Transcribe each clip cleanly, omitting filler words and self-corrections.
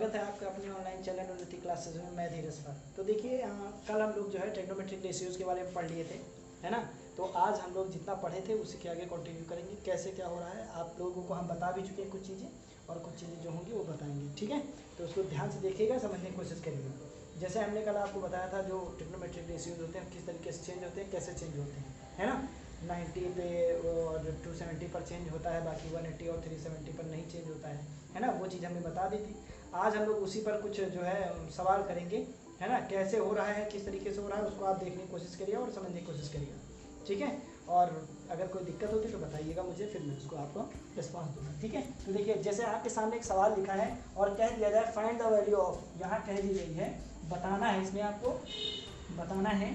स्वागत है आपका अपने ऑनलाइन चैनल उन्नति क्लासेस में। मैं धीरज पर। तो देखिए कल हम लोग जो है ट्रिग्नोमेट्रिक रेशियोज़ के बारे में पढ़ लिए थे, है ना। तो आज हम लोग जितना पढ़े थे उसी के आगे कंटिन्यू करेंगे। कैसे क्या हो रहा है आप लोगों को हम बता भी चुके हैं कुछ चीज़ें, और कुछ चीज़ें जो होंगी वो बताएंगे, ठीक है। तो उसको ध्यान से देखिएगा, समझने की कोशिश करिएगा। जैसे हमने कल आपको बताया था जो ट्रिग्नोमेट्रिक रेशियोज़ होते हैं किस तरीके से चेंज होते हैं, कैसे चेंज होते हैं, है ना। 90 पे और 270 पर चेंज होता है, बाकी 180 और 370 पर नहीं चेंज होता है ना। वो चीज़ हमें बता दी थी। आज हम लोग उसी पर कुछ जो है सवाल करेंगे, है ना। कैसे हो रहा है, किस तरीके से हो रहा है, उसको आप देखने की कोशिश करिए और समझने की कोशिश करिएगा, ठीक है। और अगर कोई दिक्कत होती तो बताइएगा मुझे, फिर मैं उसको आपको रिस्पॉन्स दूंगा, ठीक है। तो देखिए जैसे आपके सामने एक सवाल लिखा है और कह दिया जाए फाइंड द वैल्यू ऑफ, यहाँ कह दी गई है बताना है, इसमें आपको बताना है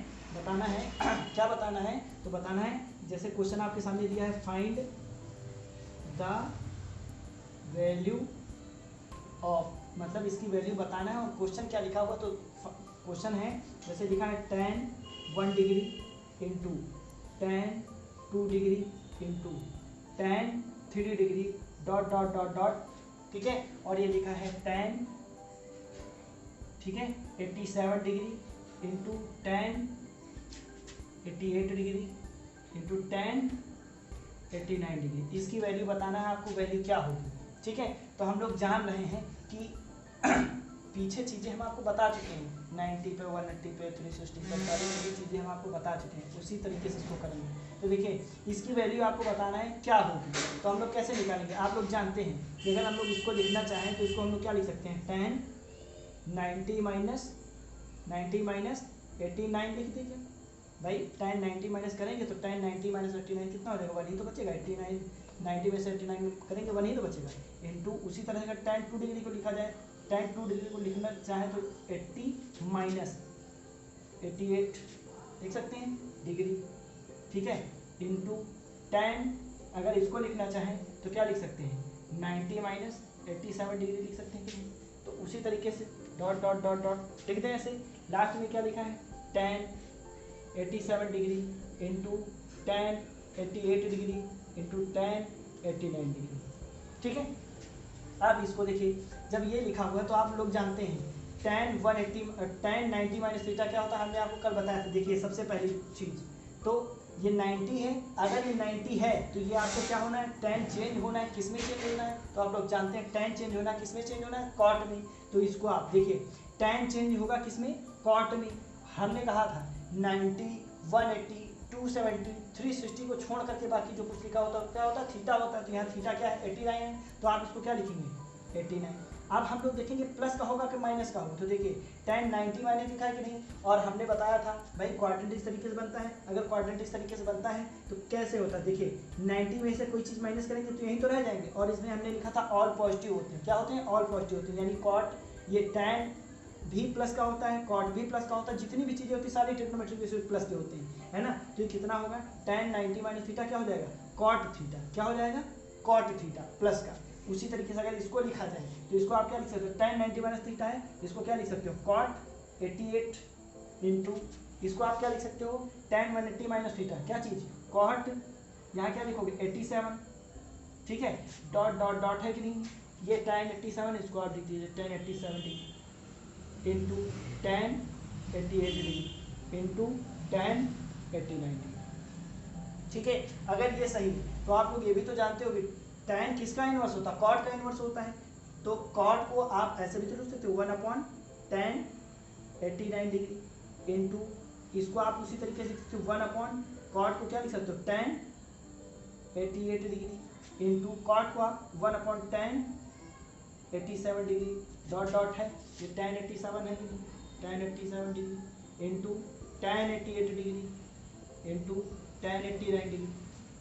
क्या बताना है, तो बताना है जैसे क्वेश्चन आपके सामने दिया है फाइंड द वैल्यू ऑफ, मतलब इसकी वैल्यू बताना है। और क्वेश्चन क्या लिखा हुआ, तो क्वेश्चन है जैसे लिखा है tan 1 degree into tan 2 degree into tan 3 degree dot dot dot dot, ठीक है। और ये लिखा है tan, ठीक है, 87 degree into tan 88 degree into tan 89 degree. इसकी वैल्यू बताना है आपको, वैल्यू क्या होगी, ठीक है। तो हम लोग जान रहे हैं कि पीछे चीज़ें हम आपको बता चुके हैं, 90 पे 180 पे 360 पे सारी ये चीज़ें हम आपको बता चुके हैं, उसी तरीके से इसको करेंगे। तो देखिए इसकी वैल्यू आपको बताना है क्या होगी, तो हम लोग कैसे निकालेंगे। आप लोग जानते हैं कि अगर हम लोग इसको लिखना चाहें तो इसको हम लोग क्या लिख सकते हैं, tan 90 माइनस 89 लिख दीजिए भाई। tan 90 माइनस करेंगे तो tan 90 माइनस 89 कितना हो जाएगा, 1 ही तो बचेगा। 89 90 में से 89 करेंगे 1 ही तो बचेगा, इंटू उसी तरह से tan 2 डिग्री को लिखा जाए, tan 2 डिग्री को लिखना चाहे तो 80 माइनस 88 लिख सकते हैं डिग्री, ठीक है, इंटू tan, अगर इसको लिखना चाहें तो क्या लिख सकते हैं, 90 माइनस 87 डिग्री लिख सकते हैं कि नहीं। तो उसी तरीके से डॉट डॉट डॉट डॉट लिख दें ऐसे। लास्ट में क्या लिखा है, tan 87 degree into tan 88 degree into tan 89 degree, ठीक है। अब इसको देखिए, जब ये लिखा हुआ है तो आप लोग जानते हैं tan 90 माइनस थीटा क्या होता है, हमने आपको कल बताया था। देखिए सबसे पहली चीज़ तो ये 90 है, अगर ये 90 है तो ये आपको क्या होना है, tan चेंज होना है, किस में चेंज होना है, तो आप लोग जानते हैं tan चेंज होना है, किस में चेंज होना है, कॉट में। तो इसको आप देखिए tan चेंज होगा किस में, कॉट में। हमने कहा था 90 180 270 360 को छोड़ करके बाकी जो कुछ लिखा होता है क्या होता है, थीटा होता है। तो यहाँ थीटा क्या है, 89 है, तो आप इसको क्या लिखेंगे, 89। अब हम लोग देखेंगे प्लस का होगा कि माइनस का होगा। तो देखिए tan 90 माइनस लिखा है कि नहीं, और हमने बताया था भाई क्वाड्रेंट इस तरीके से बनता है। अगर क्वाड्रेंट इस तरीके से बनता है तो कैसे होता है, देखिए 90 में से कोई चीज़ माइनस करेंगे तो यहीं तो रह जाएंगे। और इसमें हमने लिखा था ऑल पॉजिटिव होते हैं, क्या होते हैं, ऑल पॉजिटिव होते हैं, यानी कॉट, ये tan भी प्लस का होता है, कॉट भी प्लस का होता है, जितनी भी चीज़ें होती है सारी ट्रिग्नोमेट्रिक रेशियो प्लस के होते हैं, है ना। तो ये कितना होगा, tan 90 माइनस थीटा क्या हो जाएगा, कॉट थीटा, क्या हो जाएगा, कॉट थीटा प्लस का। उसी तरीके से अगर इसको लिखा जाए तो इसको आप क्या लिख सकते हो, tan 90 माइनस थीटा है, इसको क्या लिख सकते हो, कॉट 88 इंटू इसको आप क्या लिख सकते हो, tan 180 माइनस थीटा, क्या चीज़, कॉट, यहाँ क्या लिखोगे 87, ठीक है, डॉट डॉट डॉट है कि नहीं, ये tan 87 इसको आप लिख दीजिए tan 87 degree into tan 88 degree into tan 89 degree, ठीक है। अगर ये सही है तो आप लोग ये भी तो जानते हो कि tan किसका इनवर्स होता है, कॉट का इनवर्स होता है। तो कॉट को आप ऐसे भी तो लिख सकते हो 1/tan 89 डिग्री इंटू इसको आप उसी तरीके से लिख सकते हो 1/ कॉट को क्या लिख सकते हो, tan 88 डिग्री इंटू कॉट को आप 1/tan 87 डिग्री डॉट डॉट है, ये tan 87 है, tan 87 degree into tan 88 degree into tan 89 degree,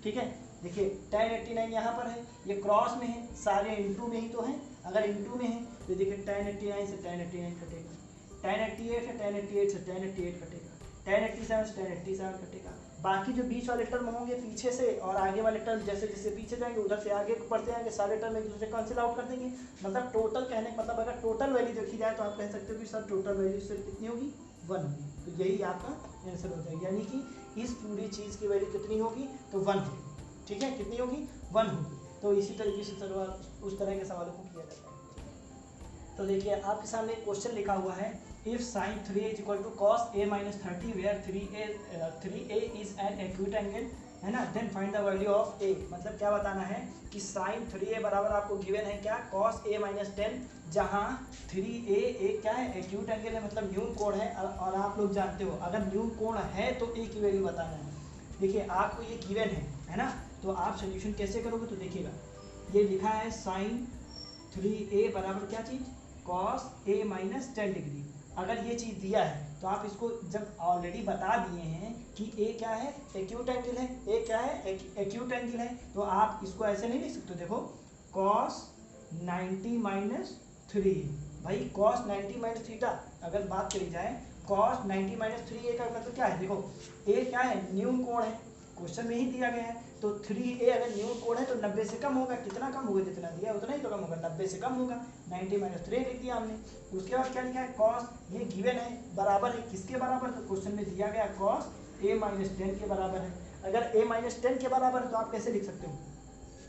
ठीक है। देखिए tan 89 यहाँ पर है, ये क्रॉस में है, सारे इंटू में ही तो हैं। अगर इंटू में है तो देखिए tan 89 से tan 89 कटेगा, tan 88 है tan 88 से tan 88 कटेगा, tan 87 से tan 87 कटेगा। बाकी जो बीच वाले टर्म होंगे पीछे से और आगे वाले टर्म जैसे जैसे पीछे जाएंगे उधर से आगे बढ़ते जाएंगे, सारे टर्म एक दूसरे कैंसिल आउट कर देंगे। मतलब टोटल कहने का मतलब अगर टोटल वैल्यू देखी जाए तो आप कह सकते हो कि सर टोटल वैल्यू सिर्फ कितनी होगी, 1 होगी। तो यही आपका आंसर हो जाएगा, यानी कि इस पूरी चीज़ की वैल्यू कितनी होगी, तो 1 होगी, ठीक है। कितनी होगी, 1 होगी। तो इसी तरीके से उस तरह के सवालों को किया जाता है। तो देखिए आपके सामने एक क्वेश्चन लिखा हुआ है, if sin 3a is equal to cos a minus 30 where 3a is an acute angle, है ना, then find the value of a। मतलब क्या बताना है कि sin 3a बराबर आपको गिवन है क्या, cos a minus 10, जहाँ 3a एक क्या है, एक्यूट एंगल है, मतलब न्यून कोण है। और आप लोग जानते हो अगर न्यून कोण है तो a की वैल्यू बताना है। देखिए आपको ये गिवन है ना, तो आप सोल्यूशन कैसे करोगे, तो देखिएगा ये लिखा है sin 3a बराबर क्या चीज़, cos a minus 10 डिग्री। अगर ये चीज़ दिया है तो आप इसको जब ऑलरेडी बता दिए हैं कि a क्या है, एक्यूट एंगल है, a क्या है, एक्यूट एंगल है, तो आप इसको ऐसे नहीं लिख सकते। देखो cos 90 माइनस 3, भाई cos 90 माइनस थीटा अगर बात करी जाए, cos 90 माइनस 3a का मतलब क्या है, देखो a क्या है, न्यून कोण है, क्वेश्चन में ही दिया गया है, तो 3a अगर न्यून कोण है तो 90 से कम होगा। कितना कम होगा, जितना दिया उतना ही तो कम होगा, 90 से कम होगा। 90 माइनस 3 लिख दिया हमने। उसके बाद क्या लिखा है, cos, ये गिवन है, बराबर है किसके बराबर, तो क्वेश्चन में दिया गया cos a माइनस 10 के बराबर है। अगर a माइनस 10 के बराबर है तो आप कैसे लिख सकते हो,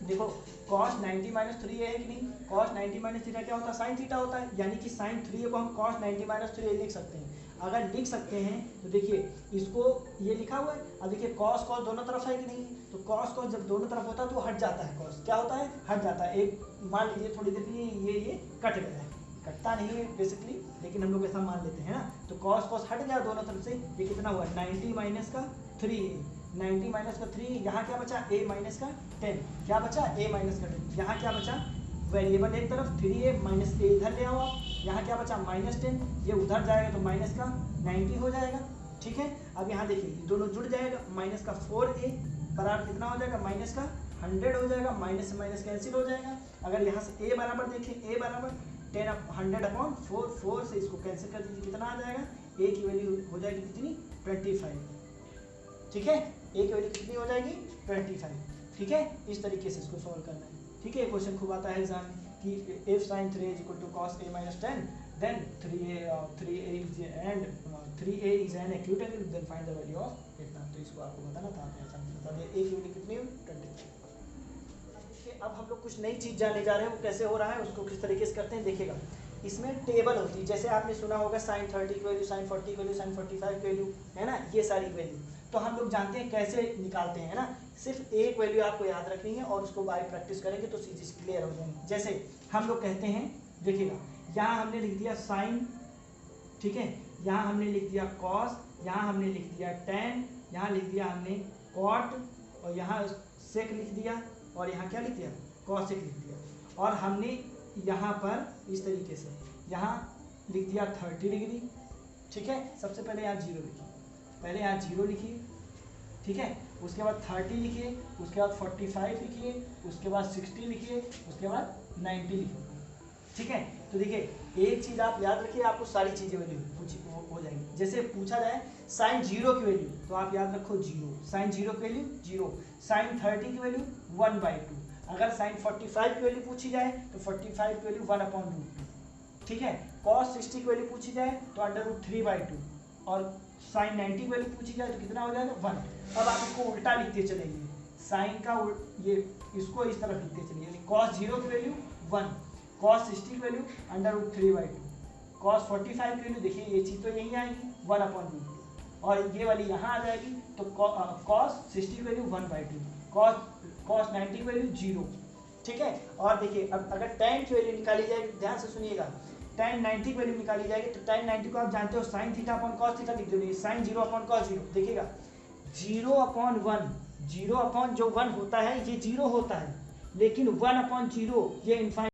देखो cos 90 माइनस 3 है कि नहीं, cos 90 माइनस थीटा क्या होता है, साइन थीटा होता है, यानी कि sin 3 को हम cos 90 माइनस 3 लिख सकते हैं। अगर लिख सकते हैं तो देखिए इसको ये लिखा हुआ है, अब देखिए cos cos दोनों तरफ है कि नहीं, तो cos cos जब दोनों तरफ होता है तो हट जाता है, cos क्या होता है, हट जाता है। एक मान लीजिए थोड़ी देर के लिए ये कट गया है, कटता नहीं है बेसिकली, लेकिन हम लोग ऐसा मान लेते हैं ना, तो cos cos हट गया दोनों तरफ से। ये कितना हुआ, 90 माइनस का 3, 90 माइनस का 3, यहाँ क्या बचा, a माइनस का 10, क्या बचा, a माइनस का 10, यहाँ क्या बचा, वेरिएबल एक तरफ 3a माइनस a इधर ले आओ आप, यहाँ क्या बचा -10, ये उधर जाएगा तो माइनस का 90 हो जाएगा, ठीक है। अब यहाँ देखिए ये दोनों जुड़ जाएगा, माइनस का 4a बराबर कितना हो जाएगा, माइनस का 100 हो जाएगा, माइनस से माइनस कैंसिल हो जाएगा। अगर यहाँ से a बराबर देखें, a बराबर 100/4, 4 से इसको कैंसिल कर दीजिए, कितना आ जाएगा, a की वैल्यू हो जाएगी कितनी, 25, ठीक है, a की वैल्यू कितनी हो जाएगी, 25, ठीक है। इस तरीके से इसको सॉल्व करना है, ठीक है। क्वेश्चन खूब आता है एग्जाम में कि if sin 3a is equal to cos a minus 10 then 3a is an acute angle, then find the value of इतना। तो इसको आपको बताना था, आपने आसानी से बता दिया। a की वैल्यू कितनी हुई, 25। अब हम लोग कुछ नई चीज़ जानने जा रहे हैं, वो कैसे हो रहा है, उसको किस तरीके से करते हैं, देखिएगा। इसमें टेबल होती है, जैसे आपने सुना होगा sin 30 की वैल्यू, sin 40 की वैल्यू, sin 45 की वैल्यू, है ना, ये सारी वैल्यू तो हम लोग जानते हैं कैसे निकालते हैं, है ना। सिर्फ एक वैल्यू आपको याद रखनी है और उसको बाय प्रैक्टिस करेंगे तो चीज़ क्लियर हो जाएंगी। जैसे हम लोग कहते हैं, देखिएगा यहाँ हमने लिख दिया साइन, ठीक है, यहाँ हमने लिख दिया कॉस, यहाँ हमने लिख दिया tan, यहाँ लिख दिया हमने कॉट, और यहाँ सेक लिख दिया, और यहाँ क्या लिख दिया, कॉसेक लिख दिया। और हमने यहाँ पर इस तरीके से यहाँ लिख दिया 30 डिग्री, ठीक है। सबसे पहले यहाँ 0 लिखिए, पहले यहाँ 0 लिखिए, ठीक है, उसके बाद 30 लिखिए, उसके बाद 45 लिखिए, उसके बाद 60 लिखिए, उसके बाद 90 लिखिए, ठीक है। तो देखिए एक चीज़ आप याद रखिए, आपको सारी चीज़ें वैल्यू हो जाएंगी। जैसे पूछा जाए sin 0 की वैल्यू, तो आप याद रखो 0, sin 0 की वैल्यू 0, sin 30 की वैल्यू 1/2। अगर sin 45 की वैल्यू पूछी जाए तो 45 की वैल्यू 1/√2, ठीक है। cos 60 की वैल्यू पूछी जाए तो √3/2, और sin 90 की वैल्यू पूछी जाए तो कितना हो जाएगा, 1। अब आप इसको उल्टा लिखते चलेंगे, साइन का ये इसको इस तरफ लिखते चलिए, यानी cos 0 की वैल्यू 1, cos 60 की वैल्यू √3/2, cos 45 की वैल्यू देखिए ये चीज़ तो यही आएगी 1/√2, और ये वाली यहाँ आ जाएगी, तो cos 60 की वैल्यू 1/2, cos 90 की वैल्यू 0, ठीक है। और देखिए अब अगर tan की वैल्यू निकाली जाएगी, ध्यान से सुनिएगा, tan 90 की वैल्यू निकाली जाएगी, तो tan 90 को आप जानते हो sin θ/cos θ लिख दो, sin 0/cos 0, देखिएगा 0/1, 0 जो 1 होता है ये 0 होता है, लेकिन 1/0 ये इनफाइनाइट